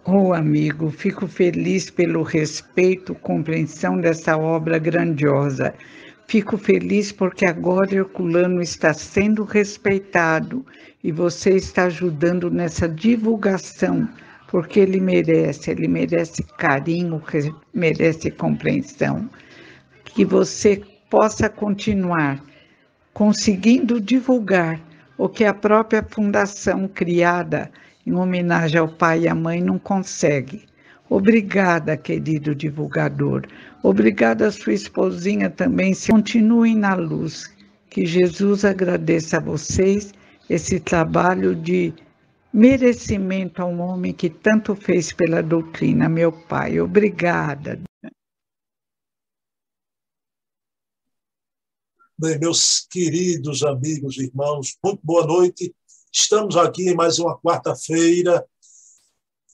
Oh, amigo, fico feliz pelo respeito, compreensão dessa obra grandiosa. Fico feliz porque agora Herculano está sendo respeitado e você está ajudando nessa divulgação, porque ele merece carinho, merece compreensão. Que você possa continuar conseguindo divulgar o que a própria fundação criada em homenagem ao pai e à mãe não consegue. Obrigada, querido divulgador. Obrigada a sua esposinha também. Continuem na luz. Que Jesus agradeça a vocês esse trabalho de merecimento a um homem que tanto fez pela doutrina, meu pai. Obrigada. Bem, meus queridos amigos e irmãos, muito boa noite. Estamos aqui em mais uma quarta-feira,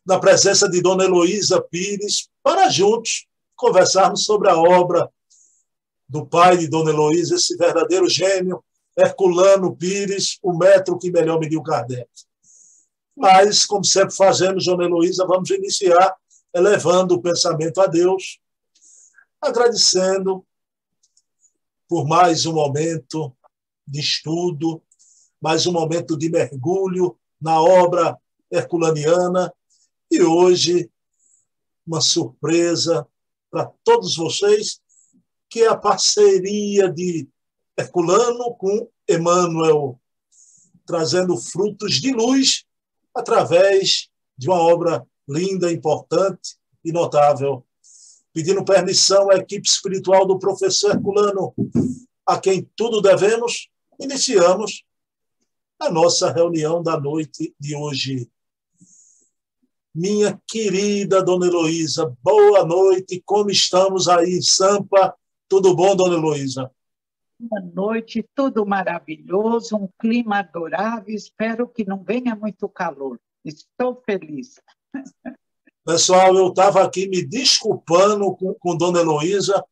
na presença de Dona Heloísa Pires, para juntos conversarmos sobre a obra do pai de Dona Heloísa, esse verdadeiro gênio, Herculano Pires, o metro que melhor mediu Kardec. Mas, como sempre fazemos, Dona Heloísa, vamos iniciar elevando o pensamento a Deus, agradecendo por mais um momento de estudo, mais um momento de mergulho na obra herculaniana e hoje uma surpresa para todos vocês, que é a parceria de Herculano com Emmanuel, trazendo frutos de luz através de uma obra linda, importante e notável. Pedindo permissão à equipe espiritual do professor Herculano, a quem tudo devemos, iniciamos a nossa reunião da noite de hoje. Minha querida Dona Heloísa, boa noite, como estamos aí em Sampa? Tudo bom, Dona Heloísa? Boa noite, tudo maravilhoso, um clima adorável, espero que não venha muito calor. Estou feliz. Pessoal, eu estava aqui me desculpando com Dona Heloísa,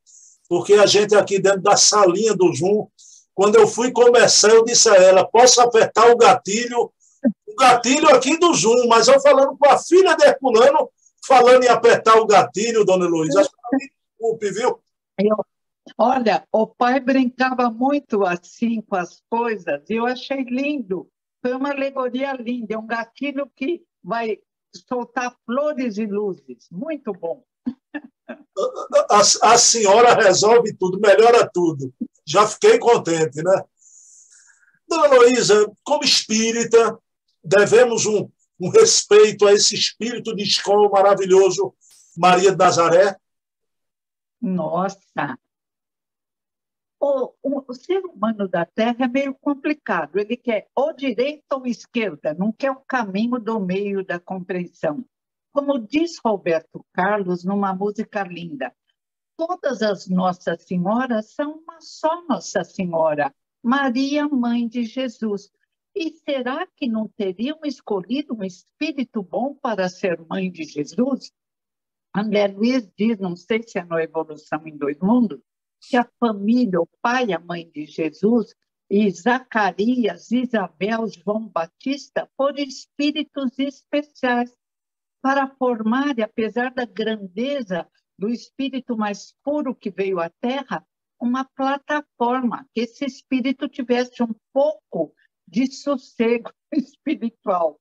porque a gente aqui dentro da salinha do Zoom, quando eu fui começar, eu disse a ela, posso apertar o gatilho aqui do Zoom, mas eu falando com a filha de Herculano, falando em apertar o gatilho, Dona Heloísa, acho que me desculpe, viu? Olha, o pai brincava muito assim com as coisas, e eu achei lindo. Foi uma alegoria linda, é um gatilho que vai soltar flores e luzes. Muito bom. A senhora resolve tudo, melhora tudo. Já fiquei contente, né? Dona Heloísa, como espírita, devemos um respeito a esse espírito de escola maravilhoso, Maria de Nazaré. Nossa! O ser humano da Terra é meio complicado. Ele quer ou direita ou esquerda, não quer o caminho do meio da compreensão. Como diz Roberto Carlos numa música linda, todas as Nossas Senhoras são uma só Nossa Senhora, Maria, Mãe de Jesus. E será que não teriam escolhido um espírito bom para ser mãe de Jesus? André Luiz diz, não sei se é no Evolução em Dois Mundos, que a família, o pai e a mãe de Jesus, e Zacarias, Isabel, João Batista, foram espíritos especiais para formar, e apesar da grandeza do espírito mais puro que veio à Terra, uma plataforma, que esse espírito tivesse um pouco de sossego espiritual.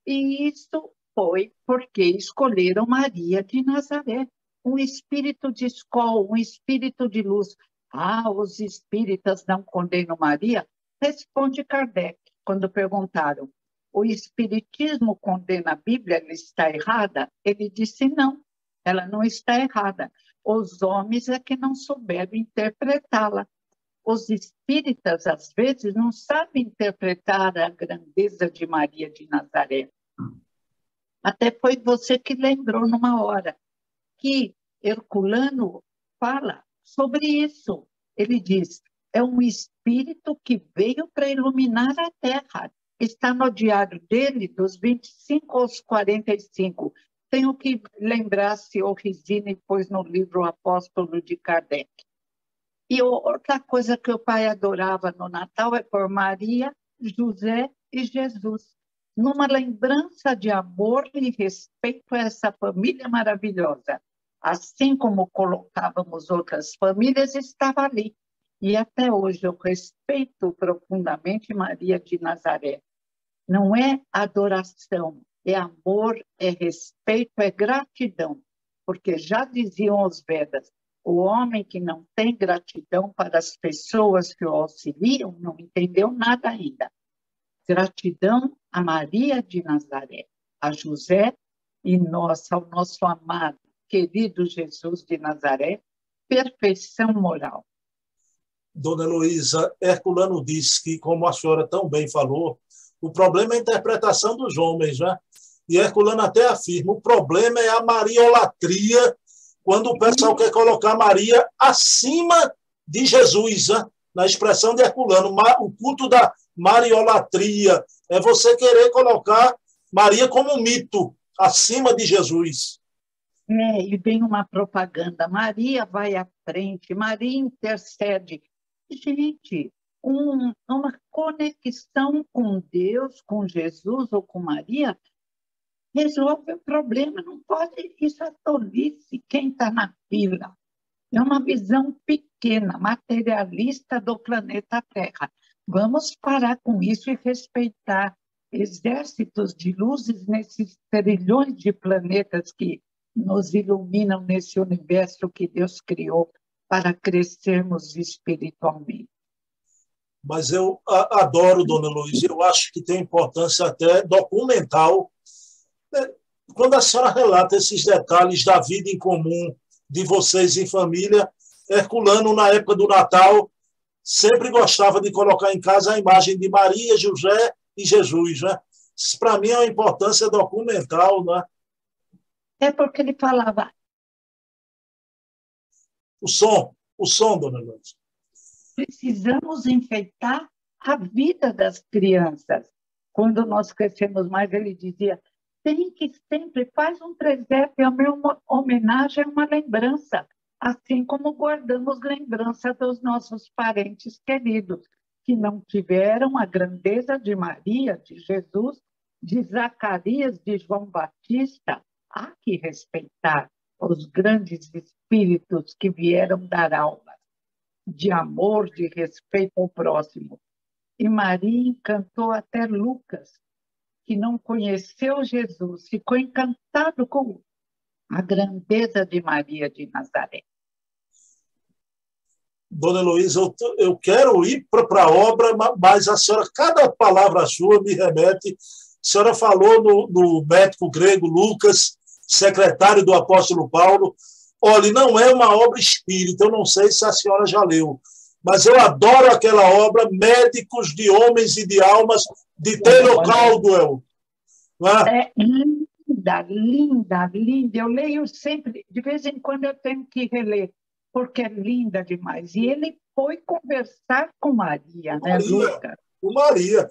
E isso foi porque escolheram Maria de Nazaré, um espírito de escola, um espírito de luz. Ah, os espíritas não condenam Maria? Responde Kardec, quando perguntaram: o espiritismo condena a Bíblia, ela está errada? Ele disse não, ela não está errada. Os homens é que não souberam interpretá-la. Os espíritas, às vezes, não sabem interpretar a grandeza de Maria de Nazaré. Até foi você que lembrou numa hora que Herculano fala sobre isso. Ele diz, é um espírito que veio para iluminar a Terra. Está no diário dele, dos 25 aos 45. Tenho que lembrar se o Risini pôs no livro O Apóstolo de Kardec. E outra coisa que o pai adorava no Natal é por Maria, José e Jesus. numa lembrança de amor e respeito a essa família maravilhosa. Assim como colocávamos outras famílias, estava ali. E até hoje eu respeito profundamente Maria de Nazaré. Não é adoração, é amor, é respeito, é gratidão. Porque já diziam os Vedas, o homem que não tem gratidão para as pessoas que o auxiliam não entendeu nada ainda. Gratidão a Maria de Nazaré, a José e ao nosso amado, querido Jesus de Nazaré, perfeição moral. Dona Heloísa, Herculano disse que, como a senhora tão bem falou, o problema é a interpretação dos homens, né? E Herculano até afirma, o problema é a mariolatria, quando o pessoal quer colocar Maria acima de Jesus, né? Na expressão de Herculano, o culto da mariolatria é você querer colocar Maria como um mito acima de Jesus. E vem uma propaganda, Maria vai à frente, Maria intercede. Gente, uma conexão com Deus, com Jesus ou com Maria, resolve o problema. Não pode, isso é tolice, quem está na fila. É uma visão pequena, materialista do planeta Terra. Vamos parar com isso e respeitar exércitos de luzes nesses trilhões de planetas que nos iluminam nesse universo que Deus criou para crescermos espiritualmente. Mas eu adoro, Dona Heloísa, eu acho que tem importância até documental. Quando a senhora relata esses detalhes da vida em comum de vocês em família, Herculano, na época do Natal, sempre gostava de colocar em casa a imagem de Maria, José e Jesus, né? Isso, para mim, é uma importância documental, né? É porque ele falava... O som, Dona Heloísa. Precisamos enfeitar a vida das crianças. Quando nós crescemos mais, ele dizia, tem que sempre, faz um presépio, a minha homenagem é uma lembrança, assim como guardamos lembrança dos nossos parentes queridos, que não tiveram a grandeza de Maria, de Jesus, de Zacarias, de João Batista. Há que respeitar os grandes espíritos que vieram dar aula de amor, de respeito ao próximo. E Maria encantou até Lucas, que não conheceu Jesus, ficou encantado com a grandeza de Maria de Nazaré. Dona Heloísa, eu quero ir para a obra, mas a senhora, cada palavra sua me remete. A senhora falou no médico grego Lucas, secretário do apóstolo Paulo. Olha, não é uma obra espírita, eu não sei se a senhora já leu, mas eu adoro aquela obra, Médicos de Homens e de Almas, de Taylor Caldwell. É linda, linda, linda. Eu leio sempre, de vez em quando eu tenho que reler, porque é linda demais. E ele foi conversar com Maria, né, Lucas? Com Maria.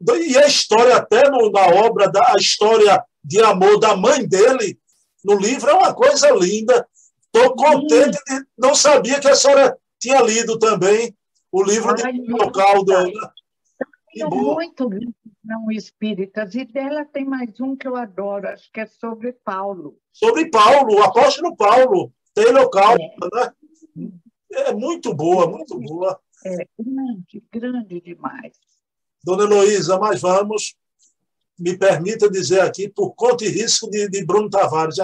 E a história, até na obra, a história de amor da mãe dele, no livro, é uma coisa linda. Estou contente de... Não sabia que a senhora tinha lido também o livro de Taylor Caldwell. Tenho muito livro não espíritas, e dela tem mais um que eu adoro, acho que é sobre Paulo. Sobre Paulo, o apóstolo Paulo, Taylor Caldwell, né? É muito boa, muito boa. É grande, grande demais. Dona Heloísa, mas vamos, me permita dizer aqui, por conta e risco de Bruno Tavares,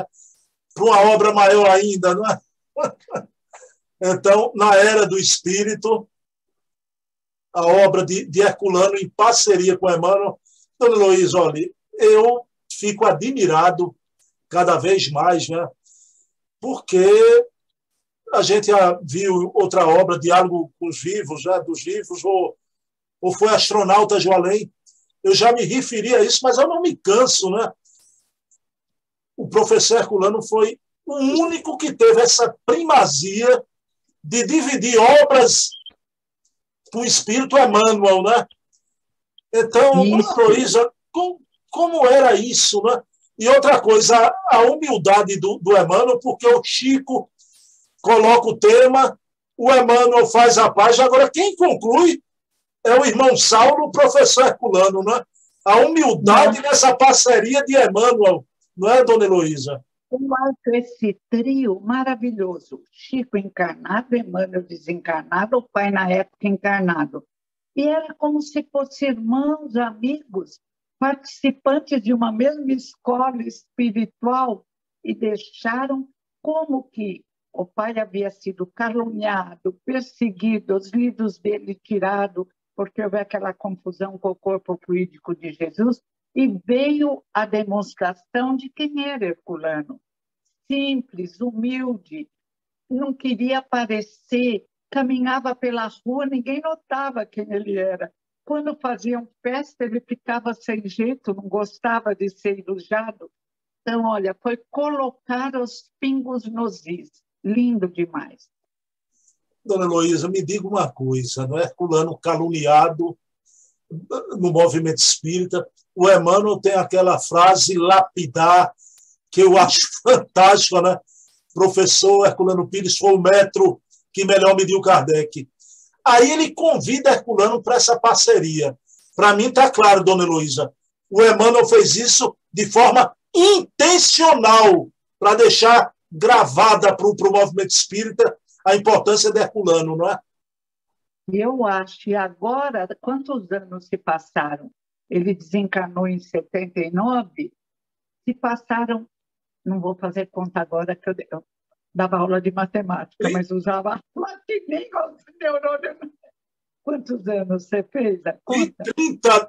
para uma obra maior ainda, não é? Então, na Era do Espírito, a obra de Herculano em parceria com Emmanuel. Dona Heloísa, olha, eu fico admirado cada vez mais, né? Porque a gente já viu outra obra, Diálogo com os Vivos, né? Dos Vivos, ou foi Astronautas do Além. Eu já me referi a isso, mas eu não me canso, né? O professor Herculano foi o único que teve essa primazia de dividir obras com o espírito Emmanuel, né? Então, Heloísa, como era isso, né? E outra coisa, a humildade do Emmanuel, porque o Chico coloca o tema, o Emmanuel faz a página, agora quem conclui é o irmão Saulo, o professor Herculano, né? A humildade nessa parceria de Emmanuel, não é, dona Heloísa? Eu acho esse trio maravilhoso. Chico encarnado, Emmanuel desencarnado, o pai na época encarnado. E era como se fossem irmãos, amigos, participantes de uma mesma escola espiritual e deixaram como que o pai havia sido caluniado, perseguido, os livros dele tirados, porque houve aquela confusão com o corpo fluídico de Jesus, e veio a demonstração de quem era Herculano. Simples, humilde, não queria aparecer, caminhava pela rua, ninguém notava quem ele era. Quando faziam festa, ele ficava sem jeito, não gostava de ser elogiado. Então, olha, foi colocar os pingos nos is. Lindo demais. Dona Heloísa, me diga uma coisa, não é? Herculano caluniado no movimento espírita, o Emmanuel tem aquela frase lapidar, que eu acho fantástica, né? Professor Herculano Pires foi o metro que melhor mediu Kardec. Aí ele convida Herculano para essa parceria. Para mim está claro, dona Heloísa, o Emmanuel fez isso de forma intencional para deixar gravada para o movimento espírita a importância de Herculano, não é? Eu acho, e agora, quantos anos se passaram? Ele desencarnou em 79, se passaram, não vou fazer conta agora, que eu dava aula de matemática, mas usava lá que nem os neurônios. Quantos anos você fez a conta?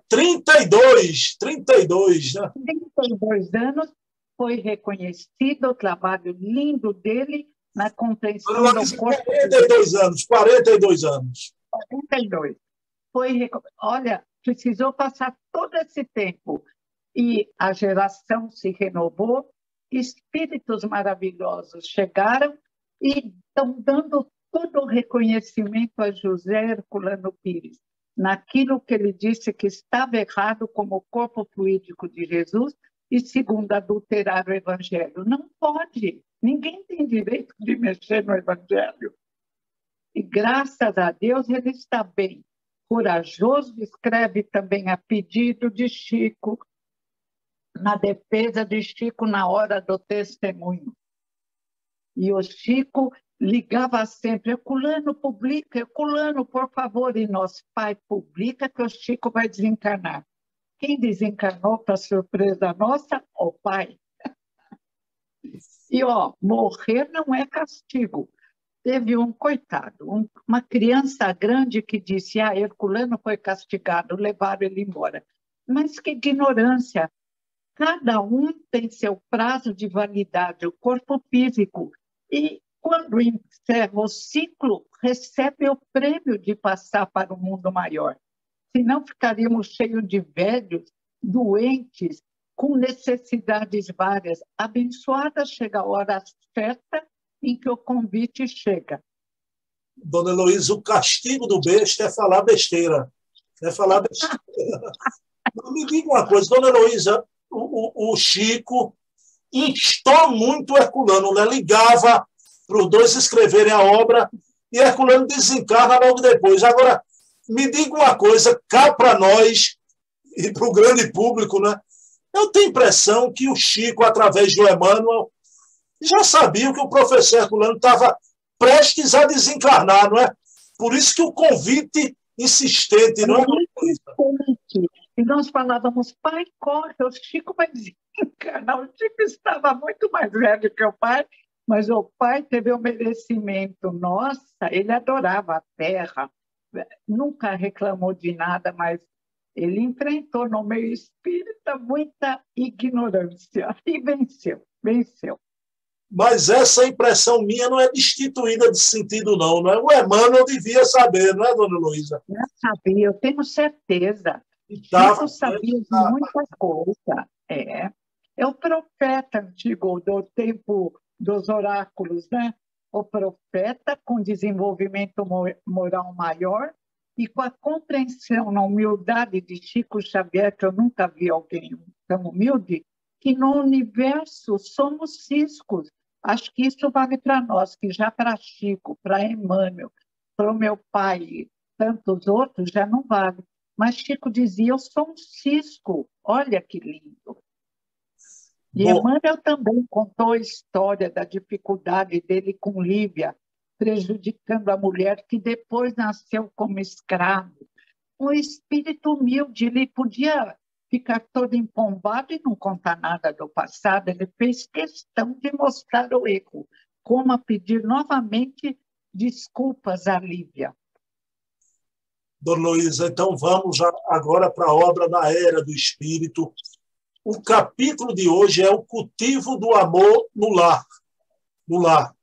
32, né? 32 anos, foi reconhecido o trabalho lindo dele na compreensão do corpo. 42 anos, 42 anos. 42. Olha, precisou passar todo esse tempo e a geração se renovou, espíritos maravilhosos chegaram e estão dando todo o reconhecimento a José Herculano Pires, naquilo que ele disse que estava errado como corpo fluídico de Jesus e segundo adulterar o Evangelho. Não pode, ninguém tem direito de mexer no Evangelho. E graças a Deus ele está bem. Corajoso, escreve também a pedido de Chico, na defesa de Chico na hora do testemunho. E o Chico ligava sempre, Herculano, publica, Herculano, por favor, e nosso pai publica que o Chico vai desencarnar. Quem desencarnou, para surpresa nossa? O pai. E, morrer não é castigo. Teve um coitado, uma criança grande que disse, Herculano foi castigado, levaram ele embora. Mas que ignorância! Cada um tem seu prazo de validade, o corpo físico. E quando encerra o ciclo, recebe o prêmio de passar para o mundo maior. Senão ficaríamos cheios de velhos, doentes, com necessidades várias. Abençoada chega a hora certa em que o convite chega. Dona Heloísa, o castigo do besta é falar besteira. É falar besteira. Me diga uma coisa, dona Heloísa, o Chico instou muito o Herculano, né? Ligava para os dois escreverem a obra e Herculano desencarna logo depois. Agora, me diga uma coisa, cá para nós e para o grande público, né? Eu tenho a impressão que o Chico, através do Emmanuel, já sabia que o professor Herculano estava prestes a desencarnar, não é? Por isso que o convite insistente, não é? E nós falávamos, pai, corre, o Chico vai desencarnar. O Chico estava muito mais velho que o pai, mas o pai teve o merecimento. Nossa, ele adorava a terra, nunca reclamou de nada, mas ele enfrentou no meio espírita muita ignorância e venceu. Mas essa impressão minha não é destituída de sentido, não. Não é? O Emmanuel devia saber, não é, dona Heloísa? Eu sabia, eu tenho certeza. Chico sabia de muita coisa. É o profeta antigo do tempo dos oráculos, né? O profeta com desenvolvimento moral maior e com a compreensão na humildade de Chico Xavier, que eu nunca vi alguém tão humilde, que no universo somos ciscos. Acho que isso vale para nós, que já para Chico, para Emmanuel, para o meu pai e tantos outros, já não vale. Mas Chico dizia, eu sou um cisco, olha que lindo. E Bom, Emmanuel também contou a história da dificuldade dele com Lívia, prejudicando a mulher que depois nasceu como escravo. Um espírito humilde, ele podia ficar todo empombado e não contar nada do passado, ele fez questão de mostrar o erro, como a pedir novamente desculpas a Lívia. Dona Luísa, então vamos agora para a obra da Era do Espírito. O capítulo de hoje é o cultivo do amor no lar. No lar.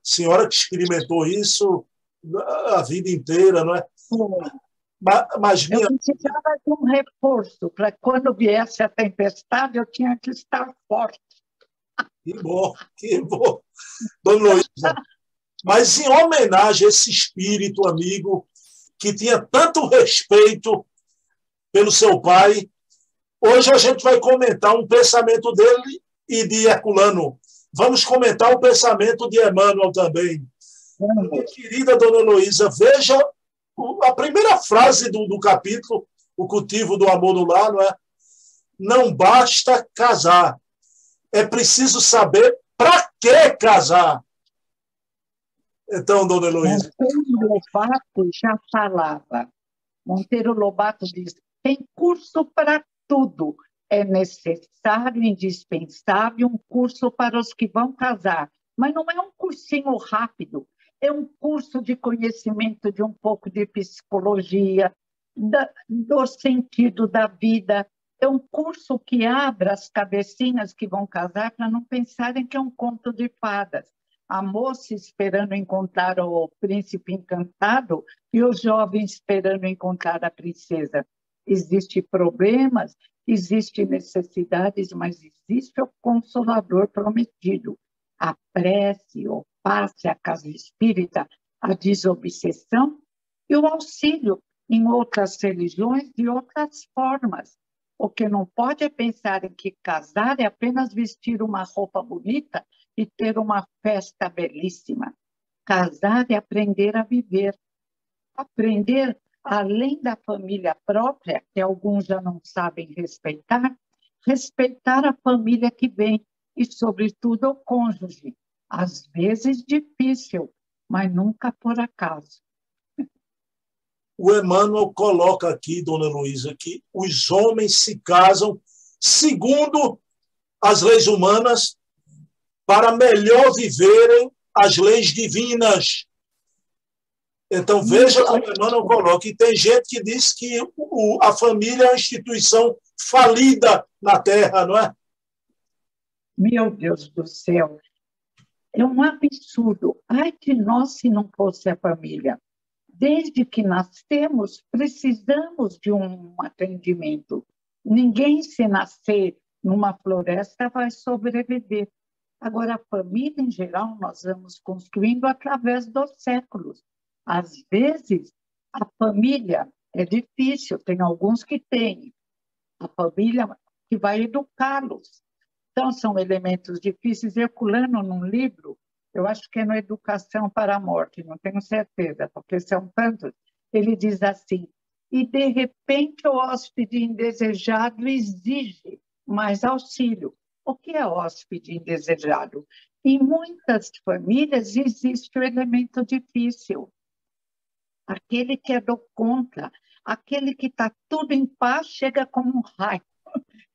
Senhora que experimentou isso a vida inteira, não é? Mas Eu minha... precisava de um reforço, para quando viesse a tempestade, eu tinha que estar forte. Que bom, que bom. Dona Luísa, mas em homenagem a esse espírito amigo que tinha tanto respeito pelo seu pai, hoje a gente vai comentar um pensamento dele e de Herculano. Vamos comentar o pensamento de Emmanuel também. Minha querida Dona Heloísa, veja a primeira frase do capítulo, o cultivo do amor no lar, não é? Não basta casar, é preciso saber para que casar. Então, Dona Heloísa. Monteiro Lobato já falava. Monteiro Lobato diz, tem curso para tudo. É necessário, indispensável, um curso para os que vão casar. Mas não é um cursinho rápido, é um curso de conhecimento de um pouco de psicologia, do sentido da vida. É um curso que abra as cabecinhas que vão casar para não pensarem que é um conto de fadas. A moça esperando encontrar o príncipe encantado e o jovem esperando encontrar a princesa. Existem problemas, existem necessidades, mas existe o Consolador prometido. A prece, o passe, a casa espírita, a desobsessão e o auxílio em outras religiões de outras formas. O que não pode é pensar em que casar é apenas vestir uma roupa bonita e ter uma festa belíssima. Casar é aprender a viver. Aprender, além da família própria, que alguns já não sabem respeitar, respeitar a família que vem e, sobretudo, o cônjuge. Às vezes difícil, mas nunca por acaso. O Emmanuel coloca aqui, Dona Heloísa, que os homens se casam segundo as leis humanas para melhor viverem as leis divinas. Então, veja como Emmanuel coloca. E tem gente que diz que a família é uma instituição falida na Terra, não é? Meu Deus do céu, é um absurdo. Ai de nós se não fosse a família. Desde que nascemos, precisamos de um atendimento. Ninguém, se nascer numa floresta, vai sobreviver. Agora, a família, em geral, nós vamos construindo através dos séculos. Às vezes, a família é difícil, tem alguns que têm. A família que vai educá-los. Então, são elementos difíceis. Herculano, num livro, eu acho que é no Educação para a Morte, não tenho certeza, porque são tantos, ele diz assim, e de repente o hóspede indesejado exige mais auxílio. O que é hóspede indesejado? Em muitas famílias existe o elemento difícil. Aquele que é do contra, aquele que está tudo em paz, chega como um raio,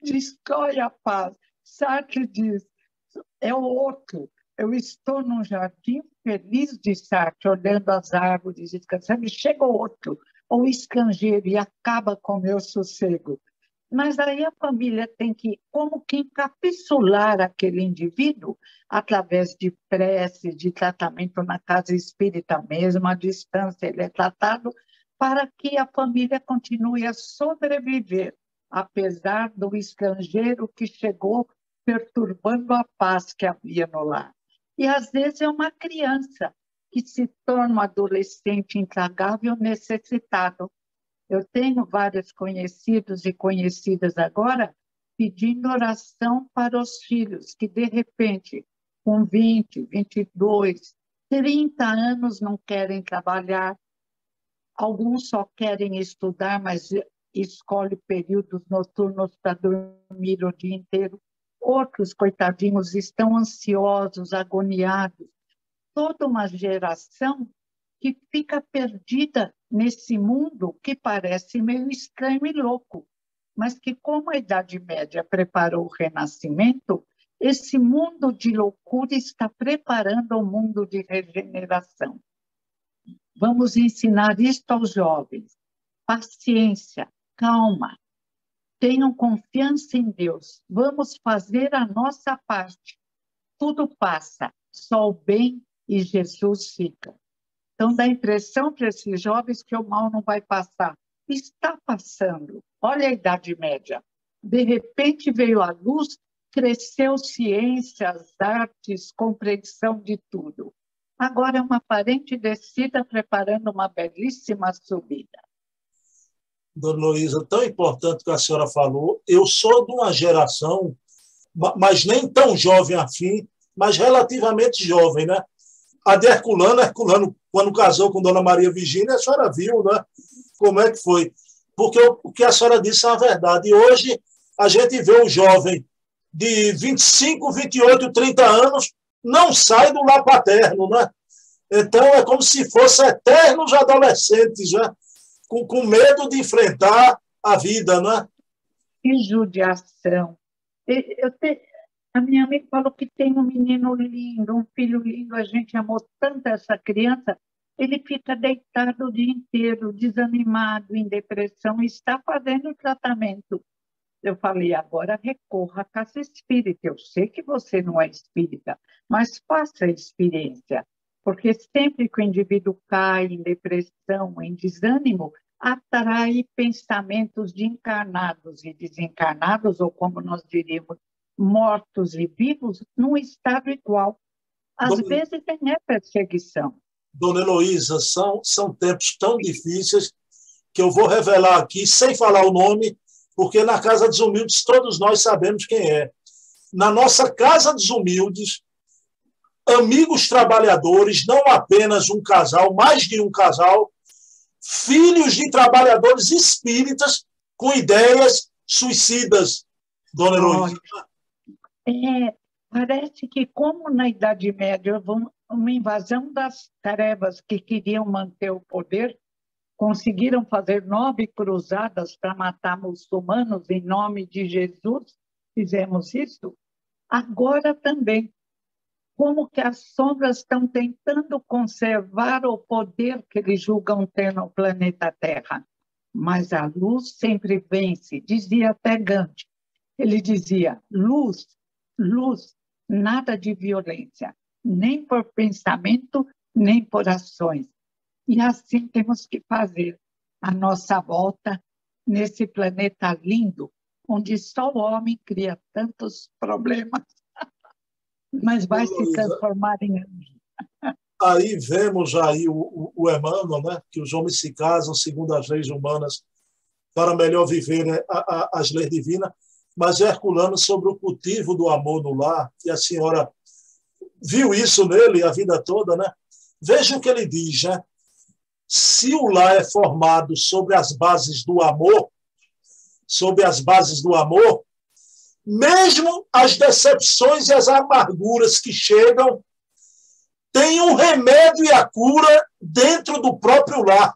destrói a paz. Sartre diz, é o outro. Eu estou num jardim feliz de Sartre, olhando as árvores, descansando, e chega o outro, ou estrangeiro, e acaba com o meu sossego. Mas aí a família tem que, como que encapsular aquele indivíduo através de prece, de tratamento na casa espírita mesmo, à distância ele é tratado, para que a família continue a sobreviver, apesar do estrangeiro que chegou perturbando a paz que havia no lar. E às vezes é uma criança que se torna um adolescente intragável, necessitado. Eu tenho vários conhecidos e conhecidas agora pedindo oração para os filhos que, de repente, com 20, 22, 30 anos não querem trabalhar, alguns só querem estudar, mas escolhe períodos noturnos para dormir o dia inteiro. Outros, coitadinhos, estão ansiosos, agoniados. Toda uma geração que fica perdida nesse mundo que parece meio estranho e louco, mas que, como a Idade Média preparou o Renascimento, esse mundo de loucura está preparando o mundo de regeneração. Vamos ensinar isto aos jovens. Paciência, calma, tenham confiança em Deus. Vamos fazer a nossa parte. Tudo passa, só o bem e Jesus fica. Então, dá a impressão para esses jovens que o mal não vai passar. Está passando. Olha a Idade Média. De repente veio a luz, cresceu ciências, artes, compreensão de tudo. Agora é uma aparente descida preparando uma belíssima subida. Dona Heloísa, tão importante que a senhora falou, eu sou de uma geração, mas nem tão jovem assim, mas relativamente jovem, né? A de Herculano, quando casou com Dona Maria Virgínia, a senhora viu, né? Como é que foi? Porque o que a senhora disse é a verdade. E hoje a gente vê um jovem de 25, 28, 30 anos, não sai do lar paterno, né? Então é como se fossem eternos adolescentes, né? Com medo de enfrentar a vida, né? Que judiação. A minha amiga falou que tem um menino lindo, um filho lindo, a gente amou tanto essa criança, ele fica deitado o dia inteiro, desanimado, em depressão, e está fazendo o tratamento. Eu falei, agora recorra à casa espírita. Eu sei que você não é espírita, mas faça a experiência, porque sempre que o indivíduo cai em depressão, em desânimo, atrai pensamentos de encarnados e desencarnados, ou como nós diríamos, mortos e vivos, num estado igual. Às vezes nem é perseguição. Dona Heloísa, são tempos tão difíceis que eu vou revelar aqui, sem falar o nome, porque na Casa dos Humildes todos nós sabemos quem é. Na nossa Casa dos Humildes, amigos trabalhadores, não apenas um casal, mais de um casal, filhos de trabalhadores espíritas com ideias suicidas, Dona Heloísa. Parece que, como na Idade Média, uma invasão das trevas que queriam manter o poder, conseguiram fazer 9 cruzadas para matar muçulmanos em nome de Jesus, fizemos isso. Agora também, como que as sombras estão tentando conservar o poder que eles julgam ter no planeta Terra. Mas a luz sempre vence, dizia até Gandhi. Ele dizia, luz, luz, nada de violência, nem por pensamento, nem por ações. E assim temos que fazer a nossa volta nesse planeta lindo, onde só o homem cria tantos problemas, mas vai se transformar em anjo. Aí vemos aí o Emmanuel, né, que os homens se casam segundo as leis humanas para melhor viver, né, as leis divinas, mas Herculano sobre o cultivo do amor no lar, que a senhora viu isso nele a vida toda, né? Veja o que ele diz, né? Se o lar é formado sobre as bases do amor, mesmo as decepções e as amarguras que chegam, tem um remédio e a cura dentro do próprio lar.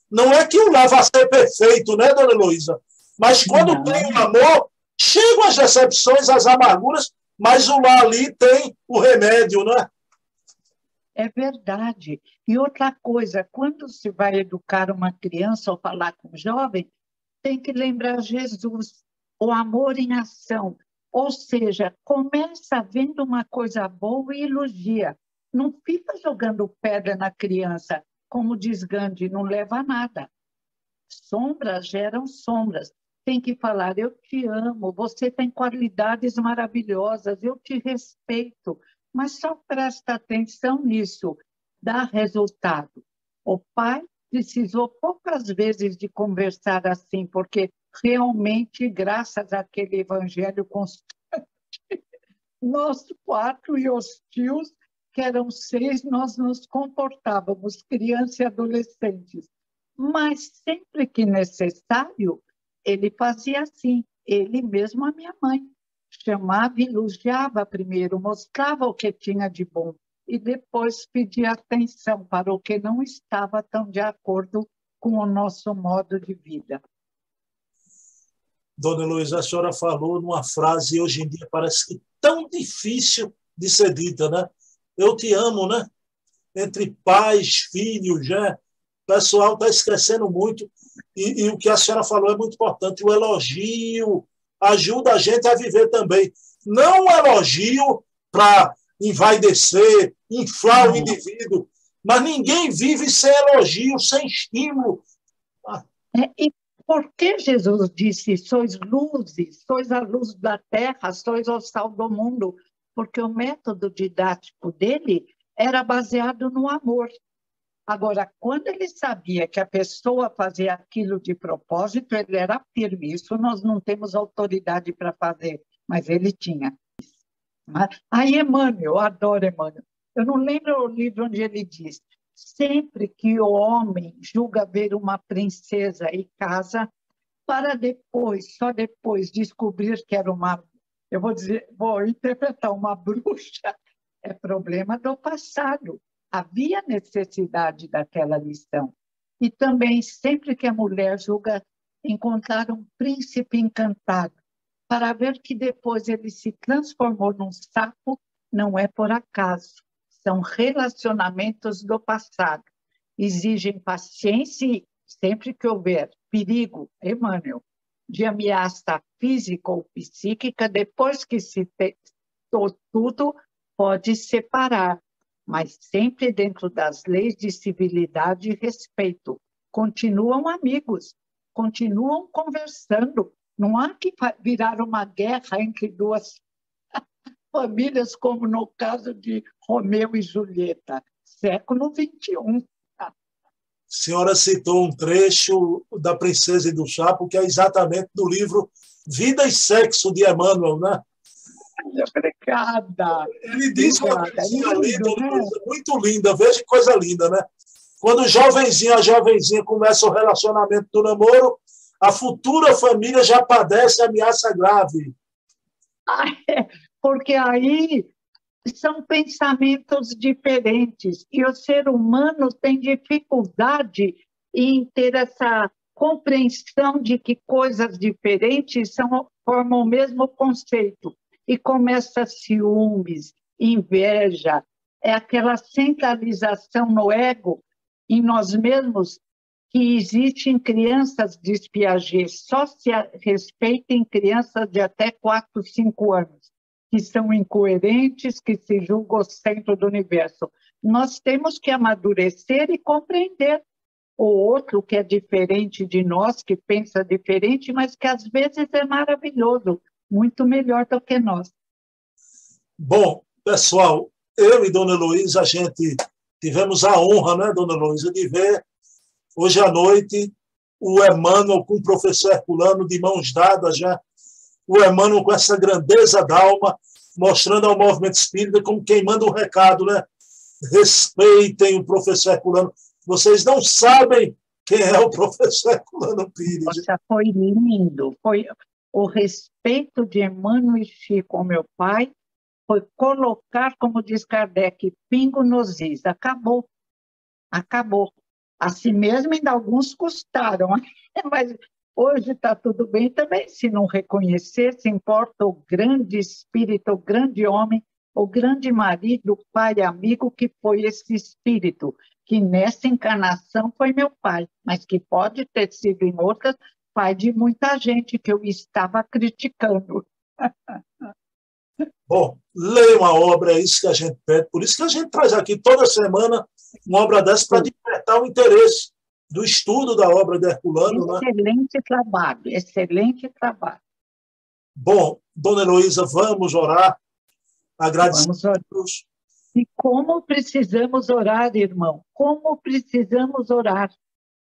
Não é que o lar vai ser perfeito, né, Dona Heloísa? Mas quando tem o amor, chegam as decepções, as amarguras, mas o lar ali tem o remédio, né? É verdade. E outra coisa, quando se vai educar uma criança ou falar com um jovem, tem que lembrar Jesus, o amor em ação. Ou seja, começa vendo uma coisa boa e elogia. Não fica jogando pedra na criança, como diz Gandhi, não leva a nada. Sombras geram sombras. Tem que falar, eu te amo, você tem qualidades maravilhosas, eu te respeito, mas só presta atenção nisso, dá resultado. O pai precisou poucas vezes de conversar assim, porque realmente, graças àquele evangelho constante, nós 4 e os tios, que eram 6, nós nos comportávamos, crianças e adolescentes. mas sempre que necessário, ele fazia assim, ele mesmo a minha mãe. Chamava, elogiava primeiro, mostrava o que tinha de bom e depois pedia atenção para o que não estava tão de acordo com o nosso modo de vida. Dona Heloísa, a senhora falou numa frase hoje em dia parece que tão difícil de ser dita, né? Eu te amo, né? Entre pais, filhos, né? O pessoal está esquecendo muito. E o que a senhora falou é muito importante. O elogio ajuda a gente a viver também. Não um elogio para envaidecer, inflar o indivíduo, mas ninguém vive sem elogio, sem estímulo. E por que Jesus disse, sois luzes, sois a luz da terra, sois o sal do mundo? Porque o método didático dele era baseado no amor. Agora, quando ele sabia que a pessoa fazia aquilo de propósito, ele era firme. Isso nós não temos autoridade para fazer, mas ele tinha. Aí Emmanuel, eu adoro Emmanuel. Eu não lembro o livro onde ele diz: sempre que o homem julga ver uma princesa e casa, para depois, só depois, descobrir que era uma, eu vou dizer, vou interpretar uma bruxa, é problema do passado. Havia necessidade daquela lição. E também, sempre que a mulher julga encontrar um príncipe encantado, para ver que depois ele se transformou num sapo, não é por acaso. São relacionamentos do passado. Exigem paciência e, sempre que houver perigo, Emmanuel, de ameaça física ou psíquica, depois que se testou tudo, pode separar, mas sempre dentro das leis de civilidade e respeito. Continuam amigos, continuam conversando. Não há que virar uma guerra entre duas famílias, como no caso de Romeu e Julieta, século XXI. A senhora citou um trecho da Princesa e do Sapo, que é exatamente do livro Vida e Sexo, de Emmanuel, né? Obrigada. Ele diz uma Obrigada. coisinha linda, Né? muito linda, veja que coisa linda, né? Quando o jovenzinho, a jovenzinha começa o relacionamento do namoro, a futura família já padece ameaça grave. Porque aí são pensamentos diferentes e o ser humano tem dificuldade em ter essa compreensão de que coisas diferentes formam o mesmo conceito. E começa ciúmes, inveja, é aquela centralização no ego, em nós mesmos, que existe em crianças de Piaget, só se respeita em crianças de até 4, 5 anos, que são incoerentes, que se julgam o centro do universo. Nós temos que amadurecer e compreender o outro que é diferente de nós, que pensa diferente, mas que às vezes é maravilhoso, muito melhor do que nós. Bom, pessoal, eu e Dona Heloísa, a gente tivemos a honra, né, Dona Heloísa, de ver hoje à noite o Emmanuel com o professor Herculano de mãos dadas, já. O Emmanuel com essa grandeza da alma, mostrando ao movimento espírita como quem manda um recado, né? Respeitem o professor Herculano. Vocês não sabem quem é o professor Herculano Pires. Nossa, foi lindo. Foi o respeito de Emmanuel e Chico ao meu pai, foi colocar, como diz Kardec, pingo nos is. Acabou. Acabou. Assim mesmo, ainda alguns custaram, mas hoje está tudo bem também. Se não reconhecer, se importa o grande espírito, o grande homem, o grande marido, o pai amigo que foi esse espírito, que nessa encarnação foi meu pai, mas que pode ter sido em outras, pai de muita gente que eu estava criticando. Bom, leiam a obra, é isso que a gente pede. Por isso que a gente traz aqui toda semana uma obra dessa para despertar o interesse do estudo da obra de Herculano. Excelente, né? Trabalho, excelente trabalho. Bom, Dona Heloísa, vamos orar, agradecer a Deus. E como precisamos orar, irmão? Como precisamos orar?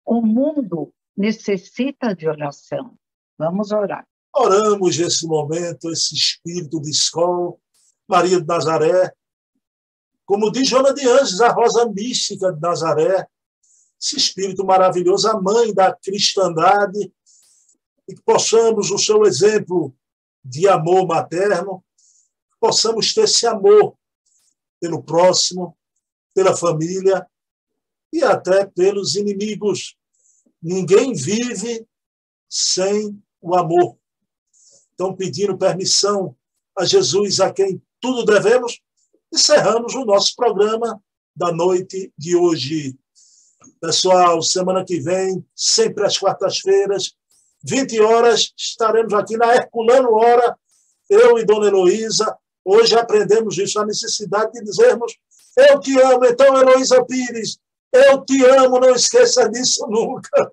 O mundo necessita de oração. Vamos orar. Oramos nesse momento, esse espírito de escola, Maria de Nazaré, como diz Joana de Anjos, a rosa mística de Nazaré, esse Espírito maravilhoso, a mãe da cristandade, e que possamos, o seu exemplo de amor materno, possamos ter esse amor pelo próximo, pela família e até pelos inimigos. Ninguém vive sem o amor. Então, pedindo permissão a Jesus, a quem tudo devemos, encerramos o nosso programa da noite de hoje. Pessoal, semana que vem, sempre às quartas-feiras, 20 horas, estaremos aqui na Herculano Hora, eu e Dona Heloísa. Hoje aprendemos isso, a necessidade de dizermos eu te amo. Então, Heloísa Pires, eu te amo, não esqueça disso nunca.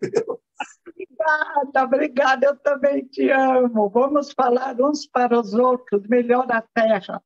Obrigada, eu também te amo. Vamos falar uns para os outros, melhor a terra.